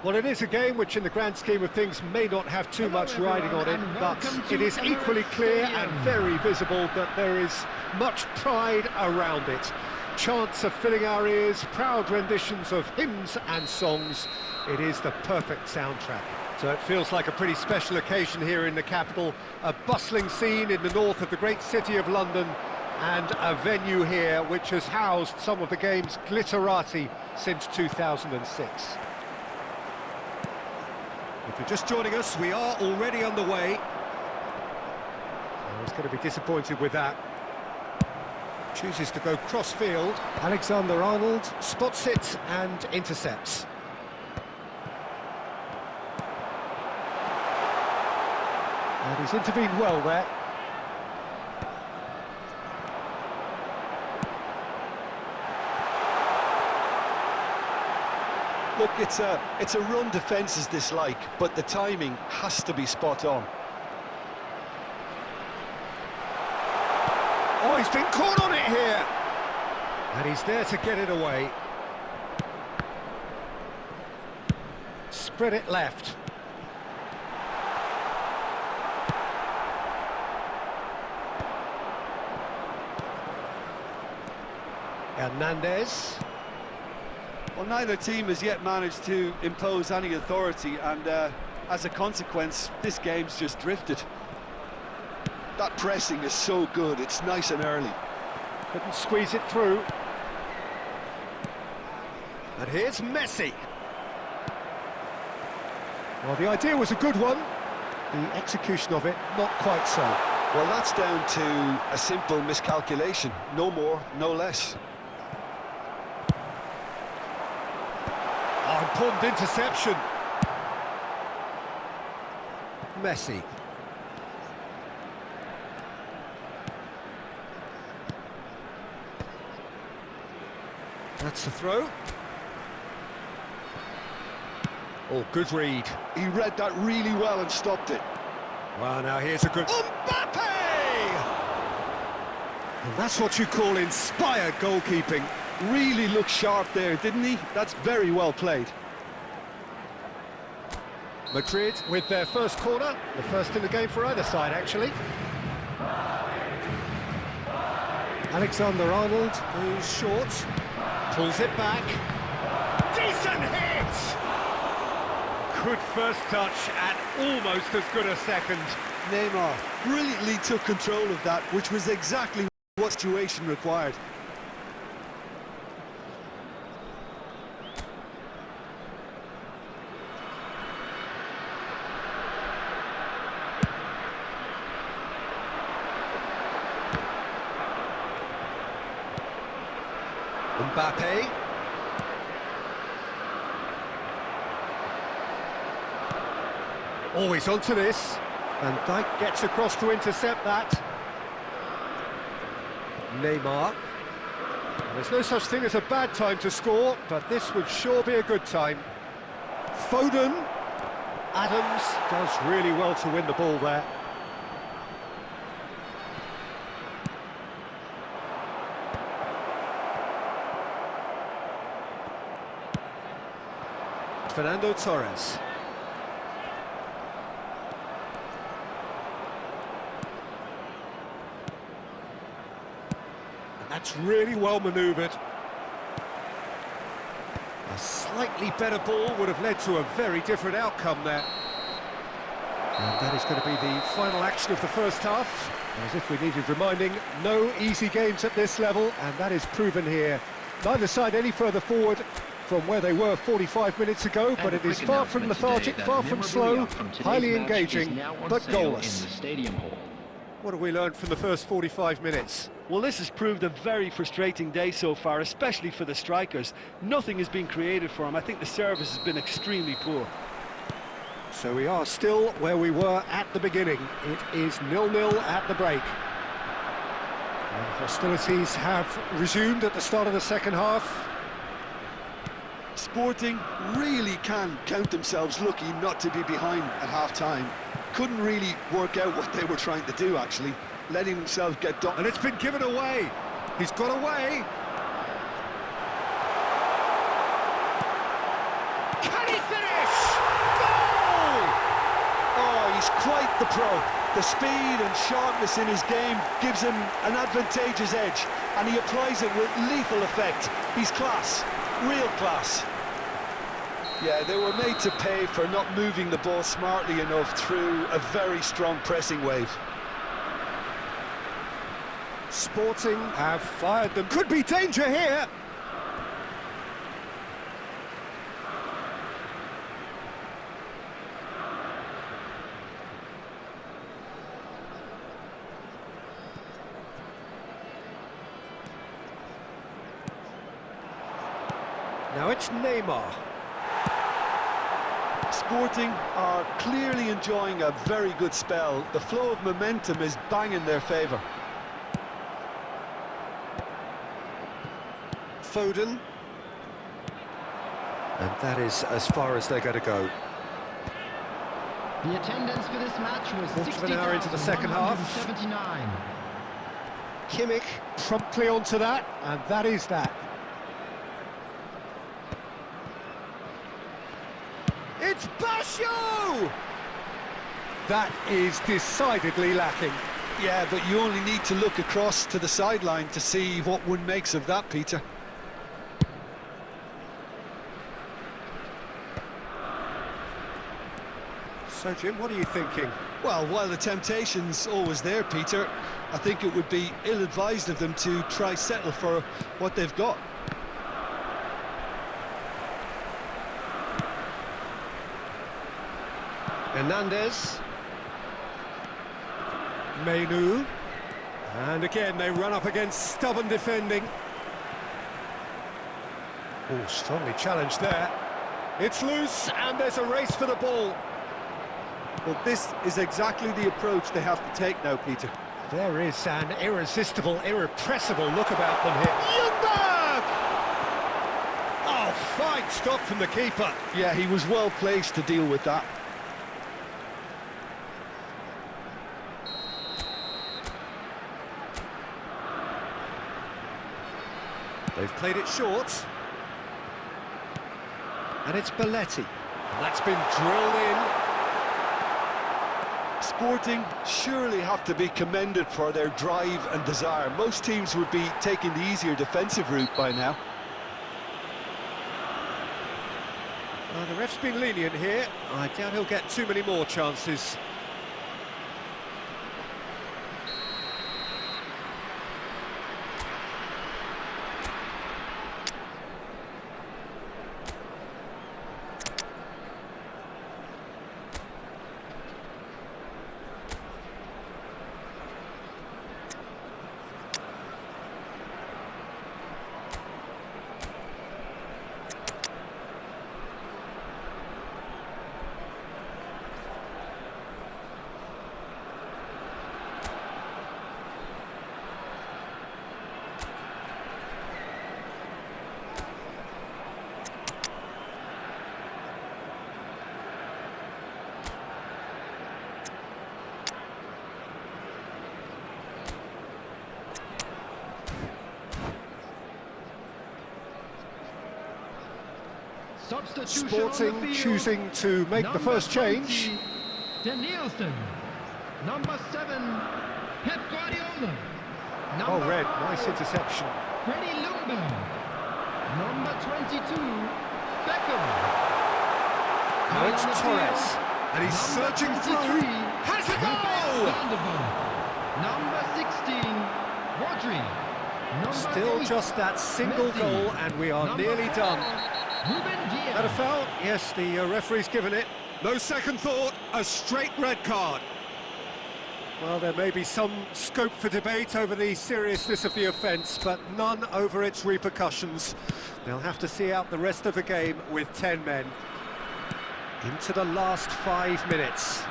Well, it is a game which, in the grand scheme of things, may not have too much riding on it, but it is equally clear and very visible that there is much pride around it. Chants are filling our ears, proud renditions of hymns and songs. It is the perfect soundtrack. So it feels like a pretty special occasion here in the capital, a bustling scene in the north of the great city of London, and a venue here which has housed some of the game's glitterati since 2006. If you're just joining us, we are already underway. He's going to be disappointed with that. Chooses to go cross-field. Alexander-Arnold spots it and intercepts. And he's intervened well there. Look, it's a run defence is dislike, but the timing has to be spot on. Oh, he's been caught on it here! And he's there to get it away. Spread it left. Hernandez. Well, neither team has yet managed to impose any authority, and as a consequence, this game's just drifted. That pressing is so good, it's nice and early. Couldn't squeeze it through. And here's Messi. Well, the idea was a good one. The execution of it, not quite so. Well, that's down to a simple miscalculation. No more, no less. Oh, important interception. Messi. That's the throw. Oh, good read. He read that really well and stopped it. Well, now here's a good... Mbappe! And that's what you call inspired goalkeeping. Really looked sharp there, didn't he? That's very well played. Madrid with their first corner, the first in the game for either side, actually. Alexander-Arnold, who's short, pulls it back. Decent hit! Good first touch and almost as good a second. Neymar brilliantly took control of that, which was exactly what the situation required. Mbappe. Always onto this. Van Dijk gets across to intercept that. Neymar. There's no such thing as a bad time to score, but this would sure be a good time. Foden. Adams does really well to win the ball there. Fernando Torres. And that's really well manoeuvred. A slightly better ball would have led to a very different outcome there. And that is going to be the final action of the first half. As if we needed reminding, no easy games at this level, and that is proven here. Neither side any further forward from where they were 45 minutes ago, but it is far from lethargic, far from slow, highly engaging, but goalless. What have we learned from the first 45 minutes? Well, this has proved a very frustrating day so far, especially for the strikers. Nothing has been created for them. I think the service has been extremely poor. So we are still where we were at the beginning. It is 0-0 at the break. And hostilities have resumed at the start of the second half. Sporting really can count themselves lucky not to be behind at half-time. Couldn't really work out what they were trying to do, actually, letting themselves get done. And it's been given away. He's got away. Can he finish? He's quite the pro. The speed and sharpness in his game gives him an advantageous edge, and he applies it with lethal effect. He's class, real class. Yeah, they were made to pay for not moving the ball smartly enough through a very strong pressing wave. Sporting have fired them. Could be danger here. Now it's Neymar. Sporting are clearly enjoying a very good spell. The flow of momentum is bang in their favour. Foden. And that is as far as they're going to go. The attendance for this match was Quarter of an hour into the second half. 60,179. Kimmich promptly onto that, and that is that. It's Basho! That is decidedly lacking. Yeah, but you only need to look across to the sideline to see what one makes of that, Peter. So, Jim, what are you thinking? Well, while the temptation's always there, Peter, I think it would be ill-advised of them to try settle for what they've got. Hernandez. Menu. And again, they run up against stubborn defending. Oh, strongly challenged there. It's loose, and there's a race for the ball. Well, this is exactly the approach they have to take now, Peter. There is an irresistible, irrepressible look about them here. Ljungberg! Oh, fine stop from the keeper. Yeah, he was well placed to deal with that. They've played it short. And it's Belletti. And that's been drilled in. Sporting surely have to be commended for their drive and desire. Most teams would be taking the easier defensive route by now. Well, the ref's been lenient here. I doubt he'll get too many more chances. Substitution Sporting on the field. choosing to make the first change. Danielson. Number 7, Pep Guardiola. Oh, red, nice interception. Freddie Ljungberg. Number 22, Beckham. Now it's On the Torres. field, And he's number surging 23, through. Has a goal! Number 16, Rodri. Number Still 8, just that single Messi. goal, and we are Number nearly 4, done. Ruben Diaz. That a foul? Yes, the referee's given it. No second thought, a straight red card. Well, there may be some scope for debate over the seriousness of the offence, but none over its repercussions. They'll have to see out the rest of the game with 10 men. Into the last 5 minutes.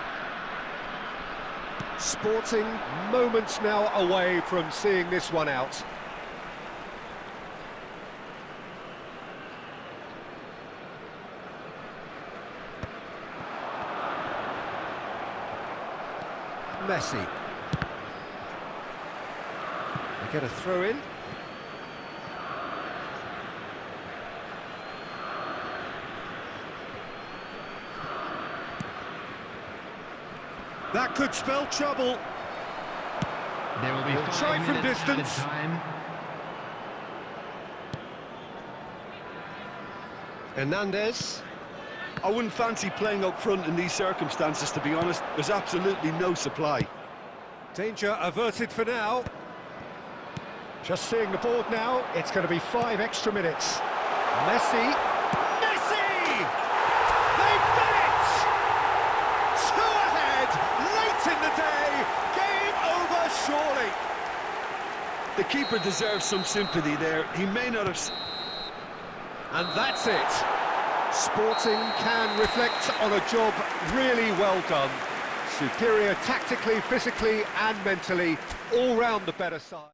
Sporting moments now away from seeing this one out. Messi. They get a throw in. That could spell trouble. There will be We'll 5 try from minutes added distance. time. Hernandez. I wouldn't fancy playing up front in these circumstances, to be honest. There's absolutely no supply. Danger averted for now. Just seeing the board now, it's going to be 5 extra minutes. Messi! Messi! They've done it! 2 ahead, late in the day, game over surely. The keeper deserves some sympathy there. He may not have... And that's it. Sporting can reflect on a job really well done. Superior tactically, physically and mentally, all round the better side.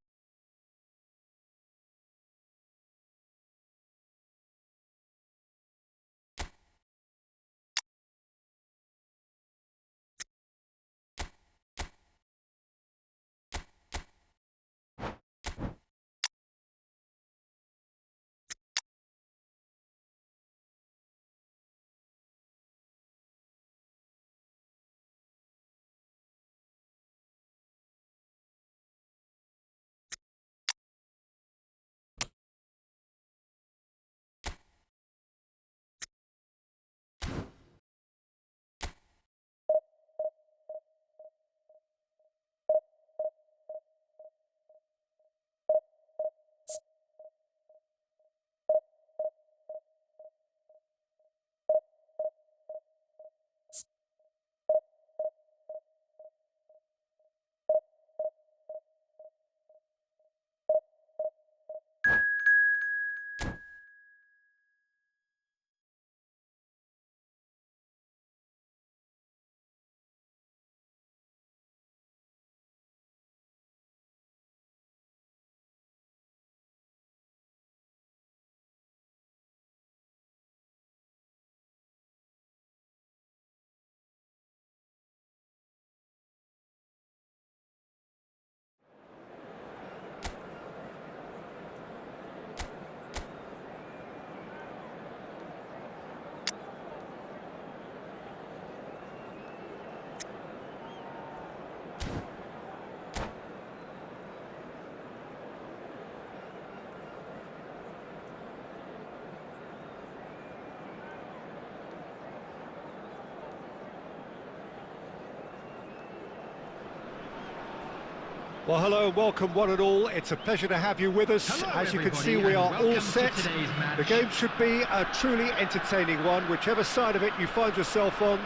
Well, hello and welcome one and all. It's a pleasure to have you with us. Hello, As you can see, everybody, we are and all welcome to set. today's match. The game should be a truly entertaining one, whichever side of it you find yourself on.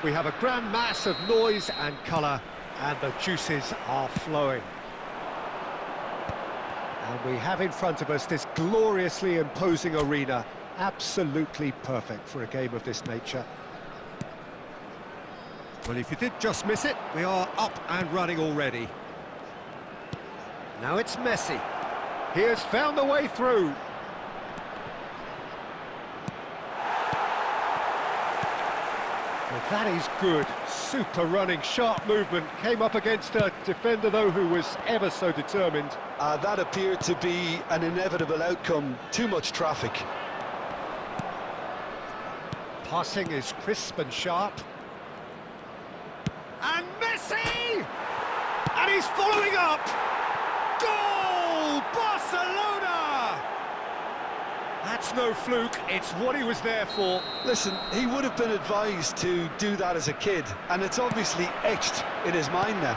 We have a grand mass of noise and colour, and the juices are flowing. And we have in front of us this gloriously imposing arena, absolutely perfect for a game of this nature. Well, if you did just miss it, we are up and running already. Now it's Messi. He has found the way through. Well, that is good. Super running, sharp movement. Came up against a defender, though, who was ever so determined. That appeared to be an inevitable outcome. Too much traffic. Passing is crisp and sharp. And Messi! And he's following up! Goal! Barcelona! That's no fluke, it's what he was there for. Listen, he would have been advised to do that as a kid, and it's obviously etched in his mind now.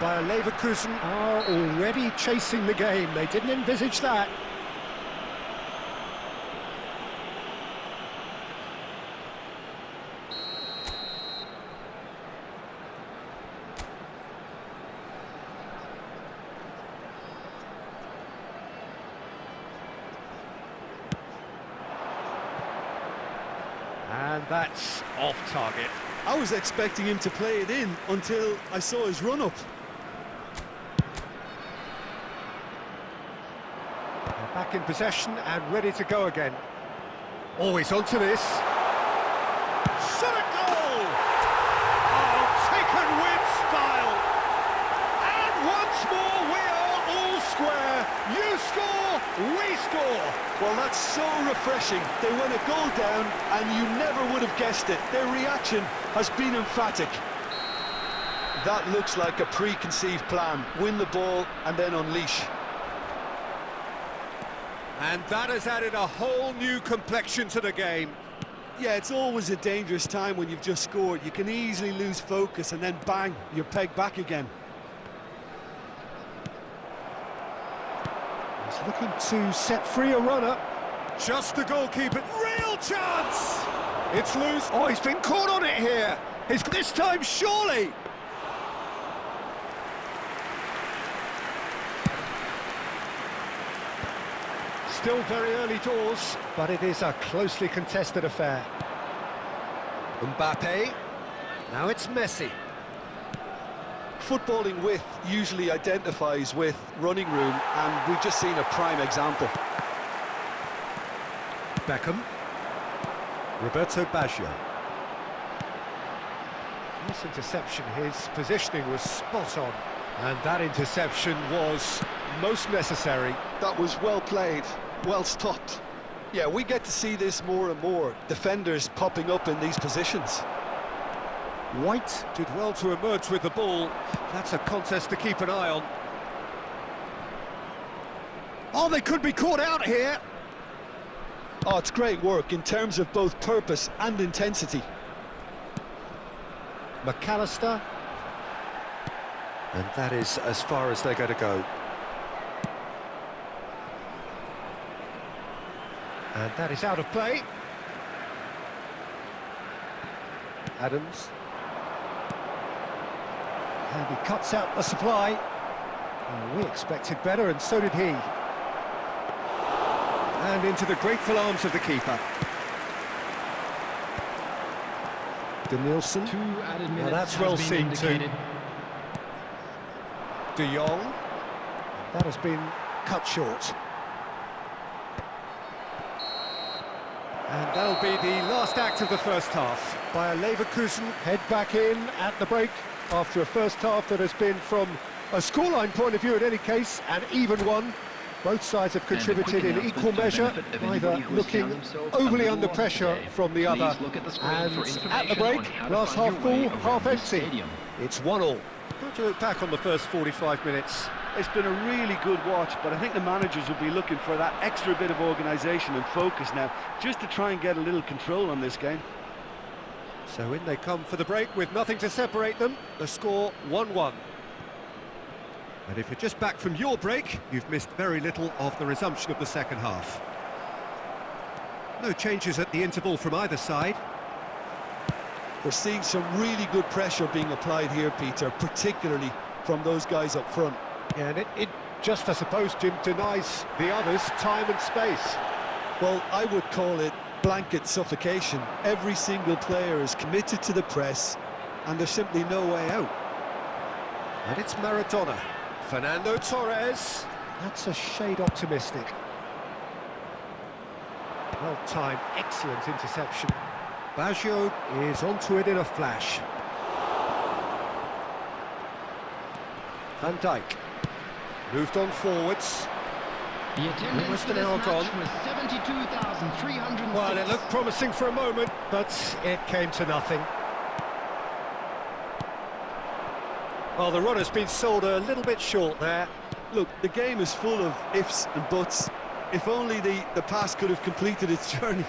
Bayer Leverkusen are already chasing the game. They didn't envisage that. And that's off target. I was expecting him to play it in until I saw his run-up. They're back in possession and ready to go again. Oh, he's onto this. Shot a goal! Oh, taken with style. And once more we are all square. You score, score, we score! Well, that's so refreshing. They went a goal down, and you never would have guessed it. Their reaction has been emphatic. That looks like a preconceived plan. Win the ball and then unleash. And that has added a whole new complexion to the game. Yeah, it's always a dangerous time when you've just scored. You can easily lose focus and then bang, you're pegged back again. He's looking to set free a runner. Just the goalkeeper. Real chance! It's loose. Oh, he's been caught on it here. He's this time, surely. Still very early doors, but it is a closely contested affair. Mbappe. Now it's Messi. Footballing width usually identifies with running room, and we've just seen a prime example. Beckham. Roberto Baggio. This interception, his positioning was spot on. And that interception was most necessary. That was well played, well stopped. Yeah, we get to see this more and more. Defenders popping up in these positions. White did well to emerge with the ball. That's a contest to keep an eye on. Oh, they could be caught out here. Oh, it's great work in terms of both purpose and intensity. McAllister. And that is as far as they're going to go. And that is out of play. Adams. And he cuts out the supply. Oh, we expected better, and so did he. And into the grateful arms of the keeper. Danielson. 2 added minutes. Now that's well seen too. De Jong. That has been cut short. And that'll be the last act of the first half. Bayer Leverkusen head back in at the break after a first half that has been, from a scoreline point of view in any case, an even one. Both sides have contributed in equal measure, neither looking overly under pressure from the other. And at the break, glass half full, half empty. It's 1-1. How do you look back on the first 45 minutes? It's been a really good watch, but I think the managers will be looking for that extra bit of organisation and focus now, just to try and get a little control on this game. So in they come for the break with nothing to separate them. The score 1-1. And if you're just back from your break, you've missed very little of the resumption of the second half. No changes at the interval from either side. We're seeing some really good pressure being applied here, Peter, particularly from those guys up front. Yeah, and it just, I suppose, Jim, denies the others time and space. Well, I would call it blanket suffocation. Every single player is committed to the press, and there's simply no way out. And it's Maradona. Fernando Torres. That's a shade optimistic. Well-timed, excellent interception. Baggio is onto it in a flash. Van Dijk moved on forwards. The attendance Almost for an this hour match gone. was 72,306. Well, it looked promising for a moment, but it came to nothing. Well, the run has been sold a little bit short there. Look, the game is full of ifs and buts. If only the pass could have completed its journey.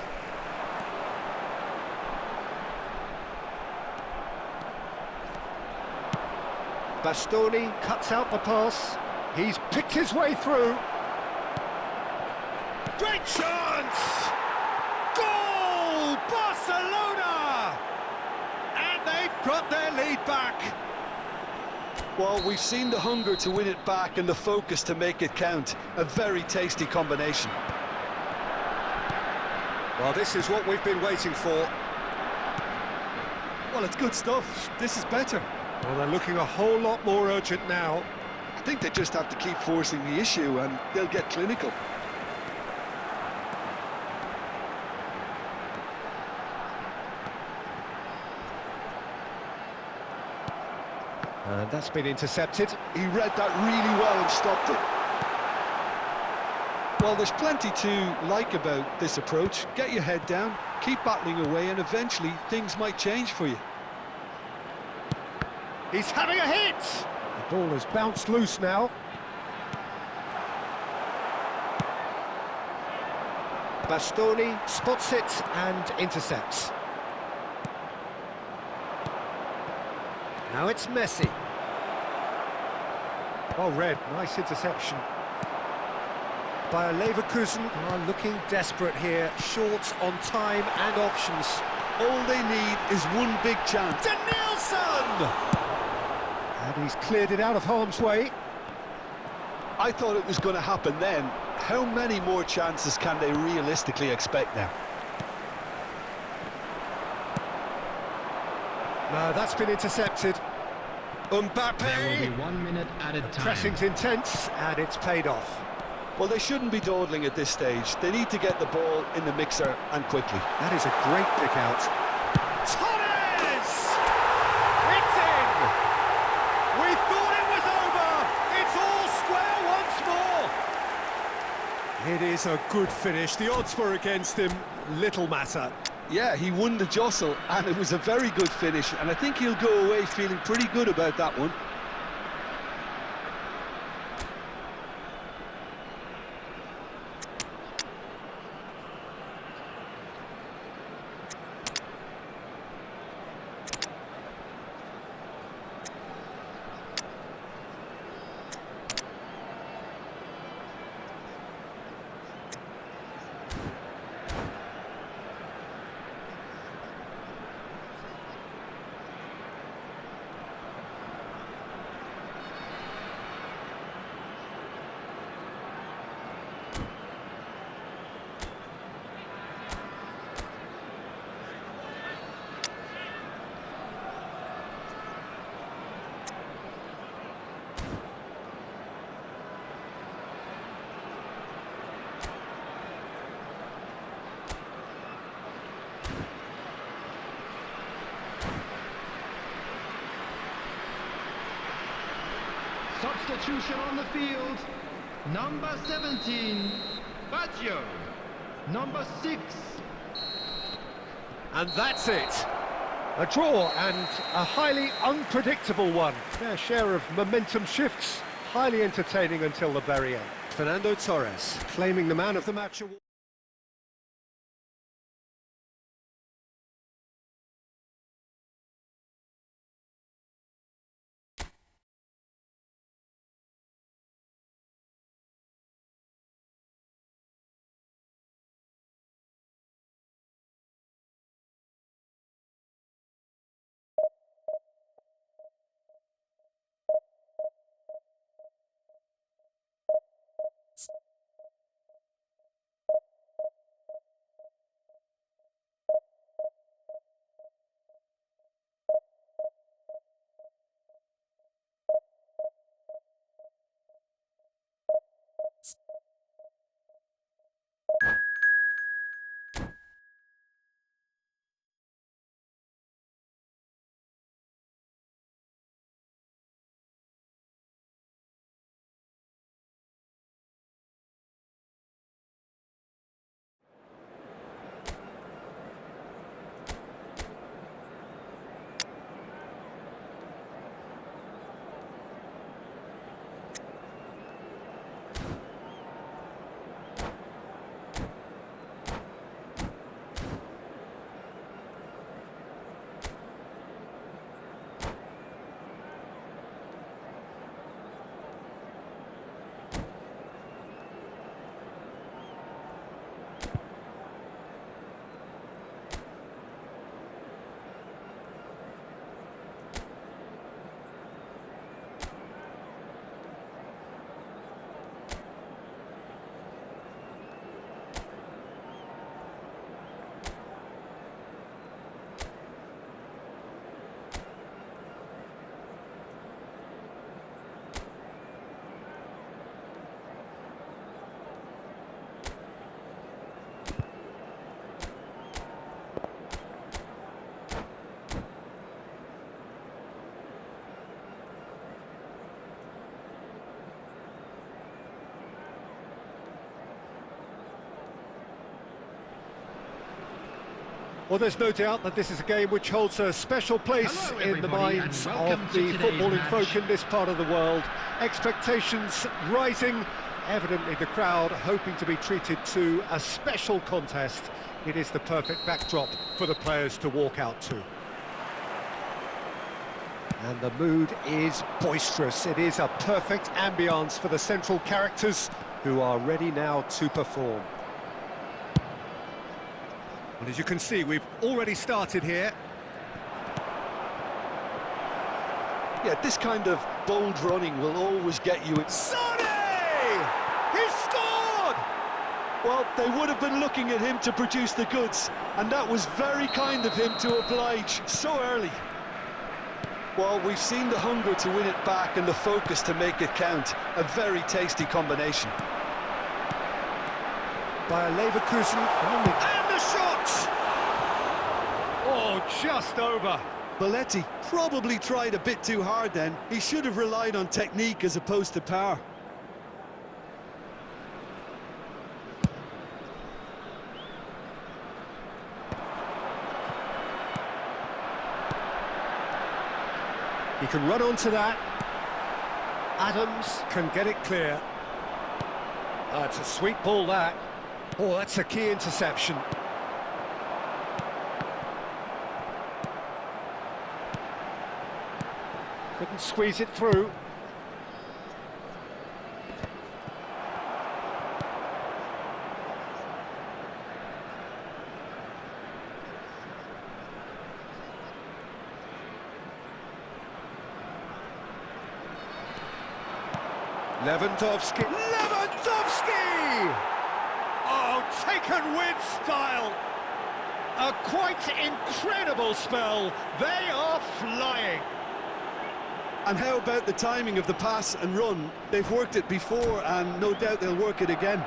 Bastoni cuts out the pass. He's picked his way through. Great chance! Goal! Barcelona! And they've got their lead back. Well, we've seen the hunger to win it back and the focus to make it count. A very tasty combination. Well, this is what we've been waiting for. Well, it's good stuff. This is better. Well, they're looking a whole lot more urgent now. I think they just have to keep forcing the issue and they'll get clinical. And that's been intercepted. He read that really well and stopped it. Well, there's plenty to like about this approach. Get your head down, keep battling away, and eventually things might change for you. He's having a hit! The ball has bounced loose now. Bastoni spots it and intercepts. Now it's Messi. Well read, nice interception. Bayer Leverkusen are looking desperate here, short on time and options. All they need is one big chance. Danielson! And he's cleared it out of harm's way. I thought it was going to happen then. How many more chances can they realistically expect now? No, that's been intercepted. There will Mbappe! be 1 minute added time. Pressing's intense, and it's paid off. Well, they shouldn't be dawdling at this stage. They need to get the ball in the mixer and quickly. That is a great pick out. Torres! It's in! We thought it was over! It's all square once more! It is a good finish. The odds were against him. Little matter. Yeah, he won the jostle, and it was a very good finish, and I think he'll go away feeling pretty good about that one. Substitution on the field. Number 17, Baggio. Number 6. And that's it. A draw and a highly unpredictable one. Fair share of momentum shifts. Highly entertaining until the very end. Fernando Torres claiming the man of the match award. Well, there's no doubt that this is a game which holds a special place Hello, in the everybody, minds and of welcome to the today's footballing match. folk in this part of the world. Expectations rising, evidently the crowd hoping to be treated to a special contest. It is the perfect backdrop for the players to walk out to. And the mood is boisterous. It is a perfect ambience for the central characters who are ready now to perform. And as you can see, we've already started here. Yeah, this kind of bold running will always get you... Sonny! He's scored! Well, they would have been looking at him to produce the goods, and that was very kind of him to oblige so early. Well, we've seen the hunger to win it back and the focus to make it count. A very tasty combination. By a Leverkusen, and the shot! Oh, just over. Belletti probably tried a bit too hard then. He should have relied on technique as opposed to power. He can run onto that. Adams can get it clear. It's a sweet ball, that. Oh, that's a key interception. Couldn't squeeze it through. Lewandowski! Oh, taken with style! A quite incredible spell. They are flying. And how about the timing of the pass and run? They've worked it before, and no doubt they'll work it again.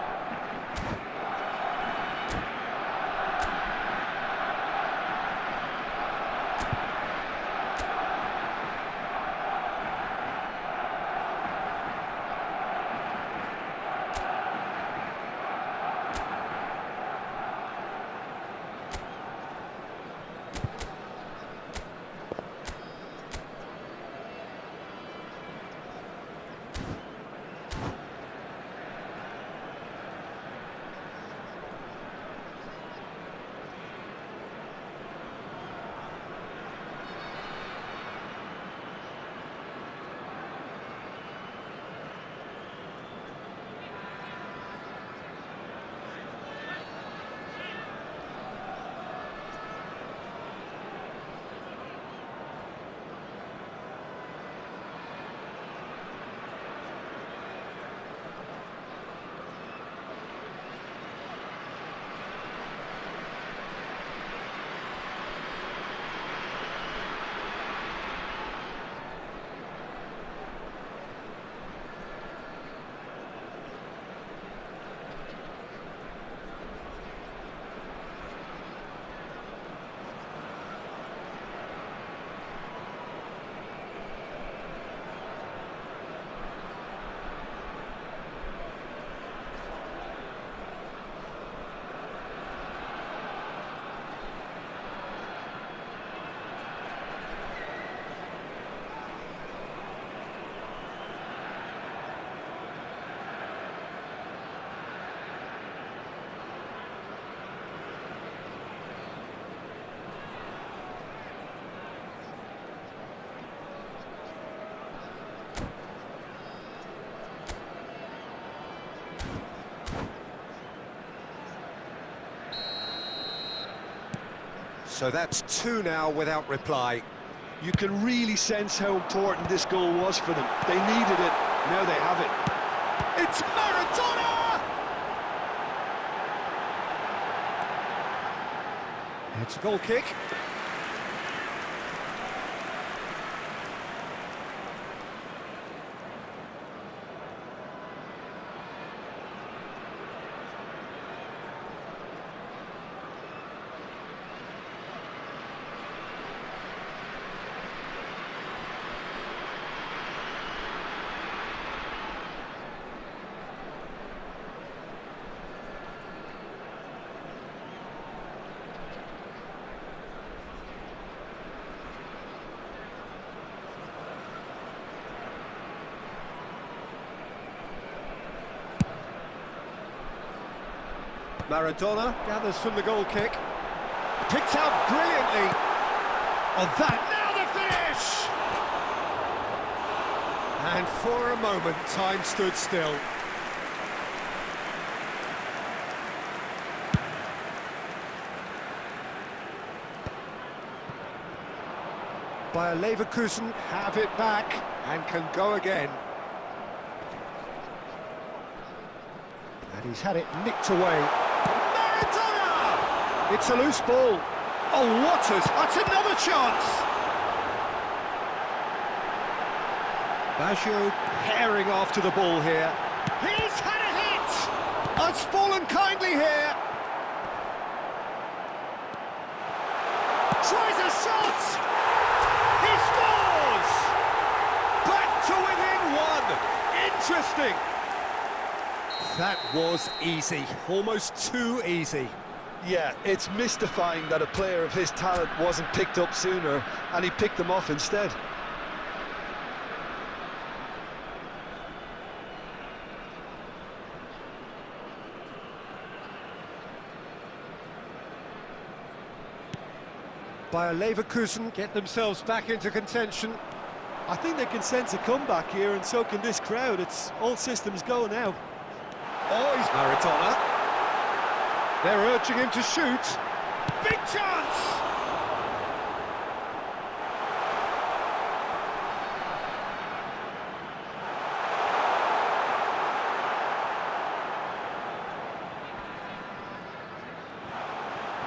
So that's two now without reply. You can really sense how important this goal was for them. They needed it, now they have it. It's Maradona! It's a goal kick. Maradona gathers from the goal kick. Picked out brilliantly. On that, now the finish! And for a moment, time stood still. Bayer Leverkusen have it back and can go again. And he's had it nicked away. Maradona! It's a loose ball. Oh, that's another chance! Baggio herring after the ball here. He's had a hit! Oh, it's fallen kindly here. Tries a shot! He scores! Back to within one! Interesting! That was easy, almost too easy. Yeah, it's mystifying that a player of his talent wasn't picked up sooner, and he picked them off instead. Bayer Leverkusen get themselves back into contention. I think they can sense a comeback here, and so can this crowd. It's all systems go now. Oh, he's Maradona. They're urging him to shoot. Big chance!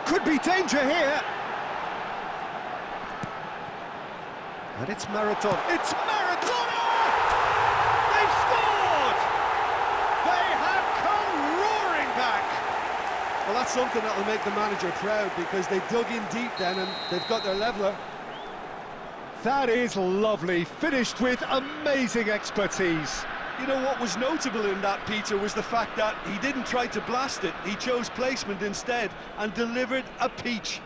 Could be danger here. And it's Maradona. It's Maradona! They've scored! They have come roaring back! Well, that's something that will make the manager proud, because they dug in deep then and they've got their leveller. That is lovely, finished with amazing expertise. You know what was notable in that, Peter, was the fact that he didn't try to blast it. He chose placement instead and delivered a peach.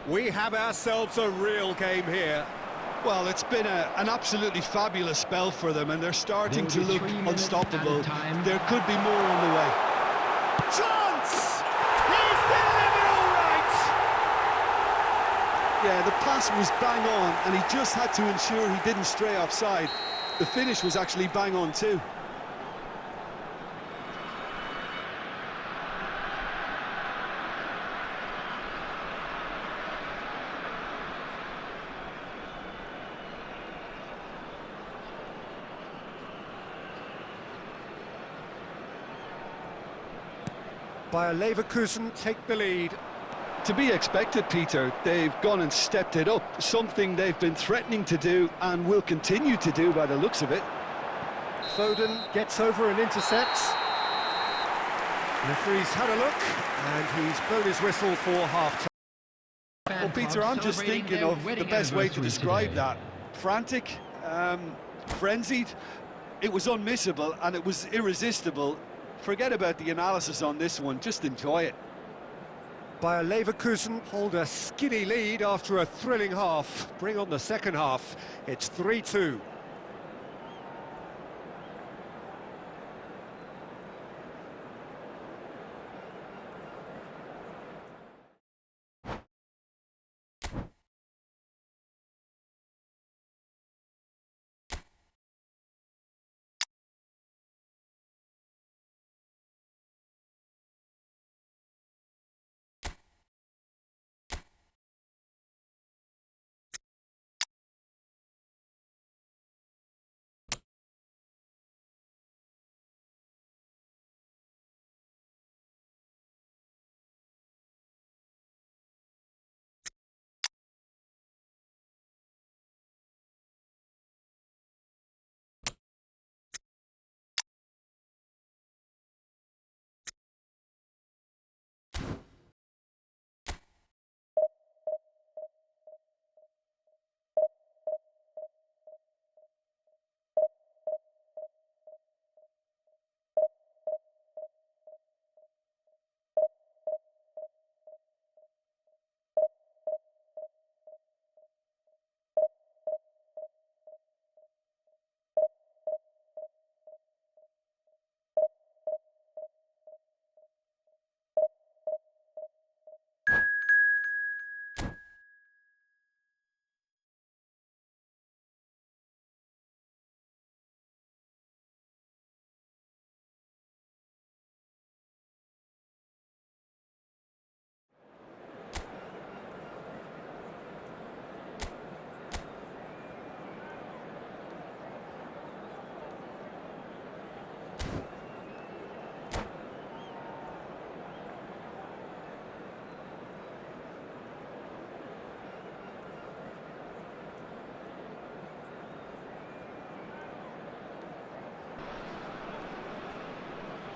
We have ourselves a real game here. Well, it's been an absolutely fabulous spell for them, and they're starting to look unstoppable. There could be more on the way. Chance! He's delivered all right! Yeah, the pass was bang on, and he just had to ensure he didn't stray offside. The finish was actually bang on too. Bayer Leverkusen take the lead. To be expected, Peter. They've gone and stepped it up, something they've been threatening to do and will continue to do by the looks of it. Foden gets over and intercepts. Referee's had a look, and he's blown his whistle for half-time. Well, Peter, I'm just thinking of the best way to describe that. Frantic, frenzied. It was unmissable and it was irresistible. Forget about the analysis on this one, just enjoy it. Bayer Leverkusen hold a skinny lead after a thrilling half. Bring on the second half. It's 3-2.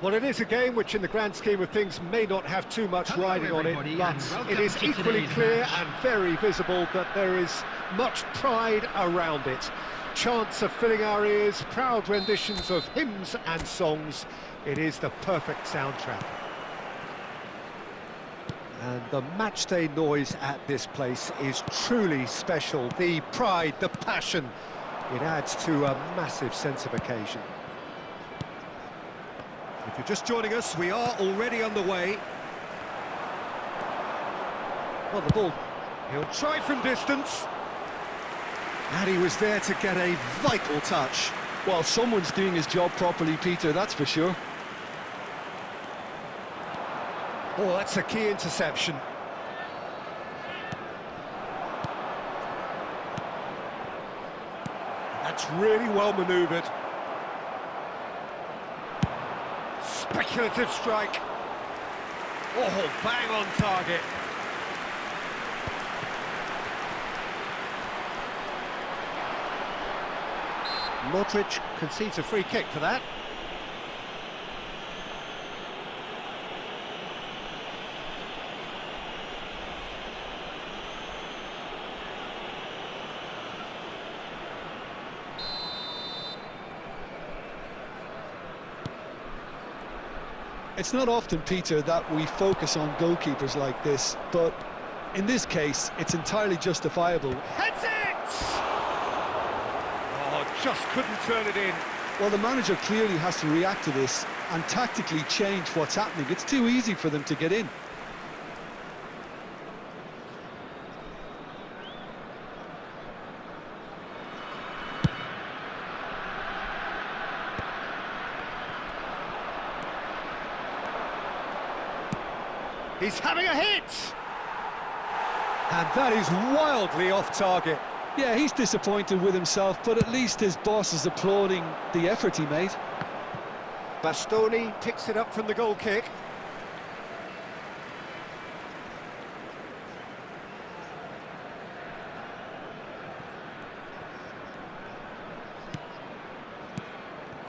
Well, it is a game which in the grand scheme of things may not have too much riding on it, but it is equally clear and very visible that there is much pride around it. Chants are filling our ears, proud renditions of hymns and songs. It is the perfect soundtrack. And the matchday noise at this place is truly special. The pride, the passion, it adds to a massive sense of occasion. If you're just joining us, we are already underway. Well, the ball, he'll try from distance. And he was there to get a vital touch. Well, someone's doing his job properly, Peter, that's for sure. Oh, that's a key interception. That's really well manoeuvred. Speculative strike. Oh, bang on target. Modric concedes a free kick for that. It's not often, Peter, that we focus on goalkeepers like this, but in this case, it's entirely justifiable. Heads it! Oh, just couldn't turn it in. Well, the manager clearly has to react to this and tactically change what's happening. It's too easy for them to get in. He's having a hit! And that is wildly off target. Yeah, he's disappointed with himself, but at least his boss is applauding the effort he made. Bastoni picks it up from the goal kick.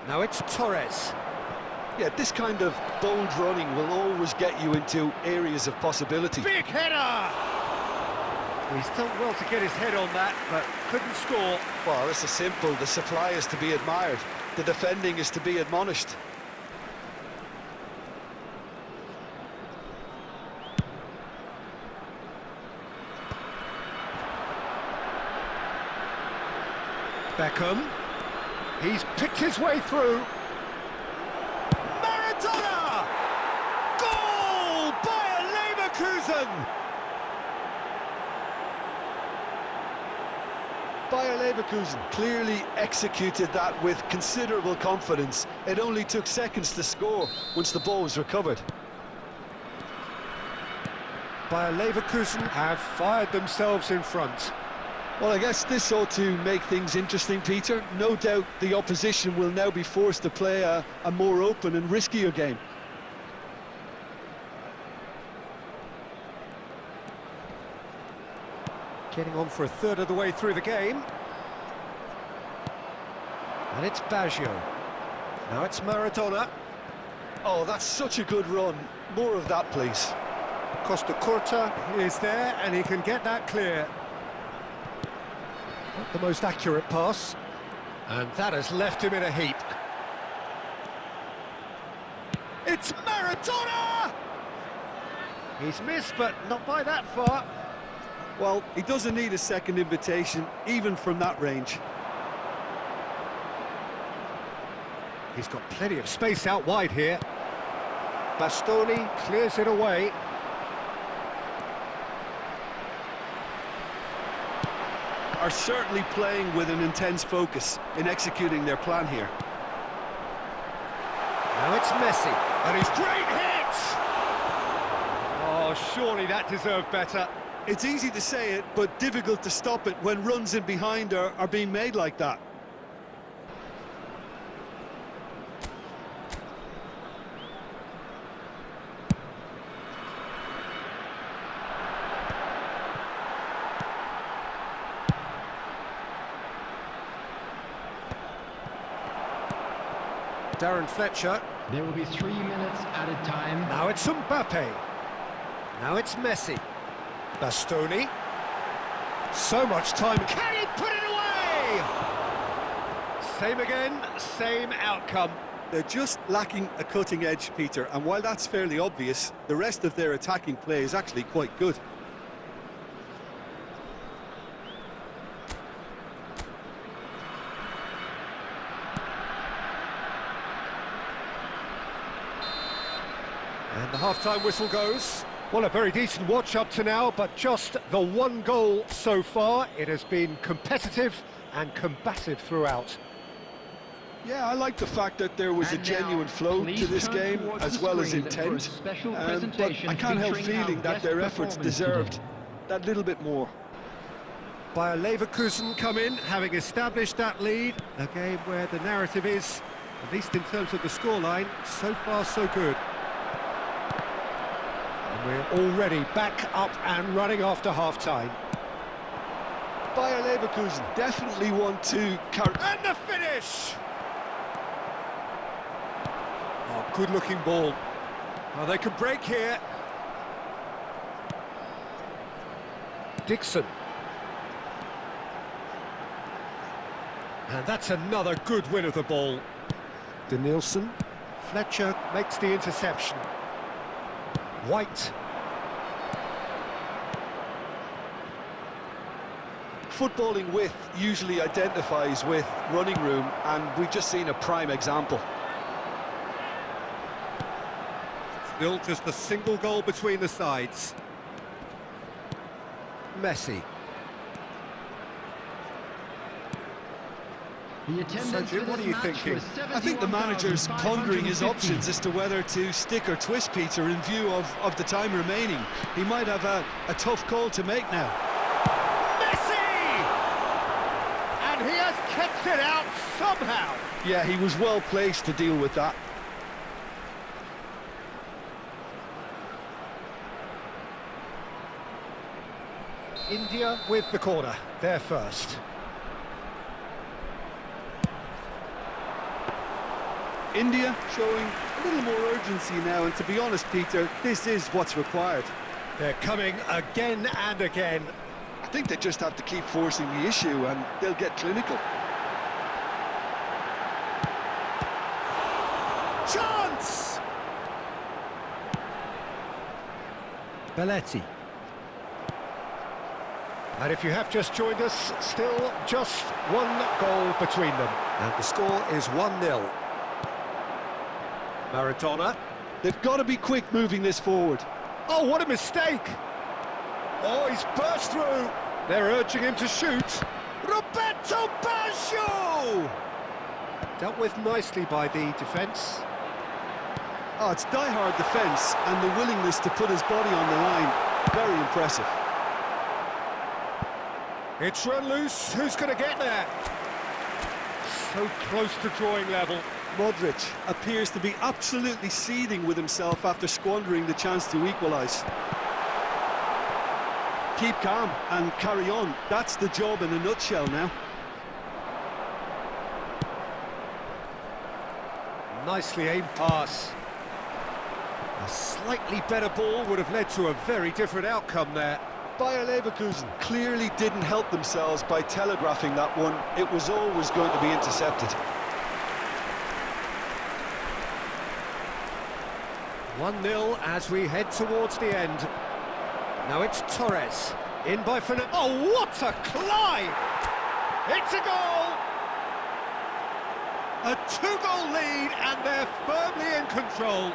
Now it's Torres. Yeah, this kind of bold running will always get you into areas of possibility. Big header! He's done well to get his head on that, but couldn't score. Well, this is simple. The supply is to be admired. The defending is to be admonished. Beckham. He's picked his way through. Goal! Bayer Leverkusen! Bayer Leverkusen clearly executed that with considerable confidence. It only took seconds to score once the ball was recovered. Bayer Leverkusen have fired themselves in front. Well, I guess this ought to make things interesting, Peter. No doubt the opposition will now be forced to play a more open and riskier game. Getting on for a third of the way through the game. And it's Baggio. Now it's Maradona. Oh, that's such a good run. More of that, please. Costa Curta is there, and he can get that clear. Not the most accurate pass. And that has left him in a heap. It's Maradona! He's missed, but not by that far. Well, he doesn't need a second invitation, even from that range. He's got plenty of space out wide here. Bastoni clears it away. Are certainly playing with an intense focus in executing their plan here. Now it's Messi, and his great hit! Oh, surely that deserved better. It's easy to say it, but difficult to stop it when runs in behind are being made like that. Darren Fletcher. There will be 3 minutes added time. Now it's Mbappe. Now it's Messi. Bastoni. So much time. Can he put it away? Same again, same outcome. They're just lacking a cutting edge, Peter, and while that's fairly obvious, the rest of their attacking play is actually quite good. And the half-time whistle goes. Well, a very decent watch up to now, but just the one goal so far. It has been competitive and combative throughout. Yeah, I like the fact that there was a genuine flow to this game, as well as intent. But I can't help feeling that their efforts deserved that little bit more. Bayer Leverkusen come in, having established that lead. A game where the narrative is, at least in terms of the scoreline, so far so good. And we're already back up and running after half-time. Bayer Leverkusen definitely want to carry... And the finish! Oh, good-looking ball. Oh, they can break here. Dixon. And that's another good win of the ball. Denilson. Fletcher makes the interception. White. Footballing width usually identifies with running room, and we've just seen a prime example. Still just a single goal between the sides. Messi. So, Jim, what are you thinking? I think the manager's pondering his options as to whether to stick or twist, Peter, in view of the time remaining. He might have a tough call to make now. Messi! And he has kept it out somehow. Yeah, he was well placed to deal with that. India with the corner, they're first. India showing a little more urgency now, and to be honest, Peter, this is what's required. They're coming again and again. I think they just have to keep forcing the issue and they'll get clinical. Chance! Belletti. And if you have just joined us, still just one goal between them. And the score is 1-0. Maradona. They've got to be quick moving this forward. Oh, what a mistake! Oh, he's burst through. They're urging him to shoot. Roberto Baggio! Dealt with nicely by the defence. Oh, it's die-hard defence and the willingness to put his body on the line. Very impressive. It's run loose. Who's going to get there? So close to drawing level. Modric appears to be absolutely seething with himself after squandering the chance to equalise. Keep calm and carry on. That's the job in a nutshell now. Nicely aimed pass. A slightly better ball would have led to a very different outcome there. Bayer Leverkusen clearly didn't help themselves by telegraphing that one. It was always going to be intercepted. 1-0 as we head towards the end. Now it's Torres. In by Fernando. Oh, what a climb! It's a goal! A 2-goal lead, and they're firmly in control.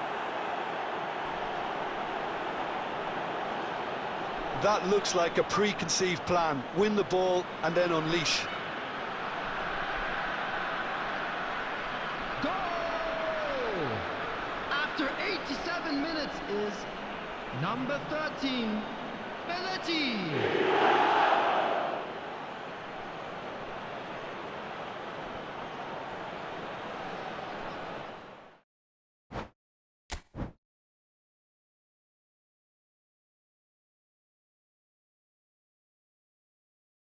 That looks like a preconceived plan. Win the ball and then unleash. Goal! After 87 minutes is number 13, Belletti.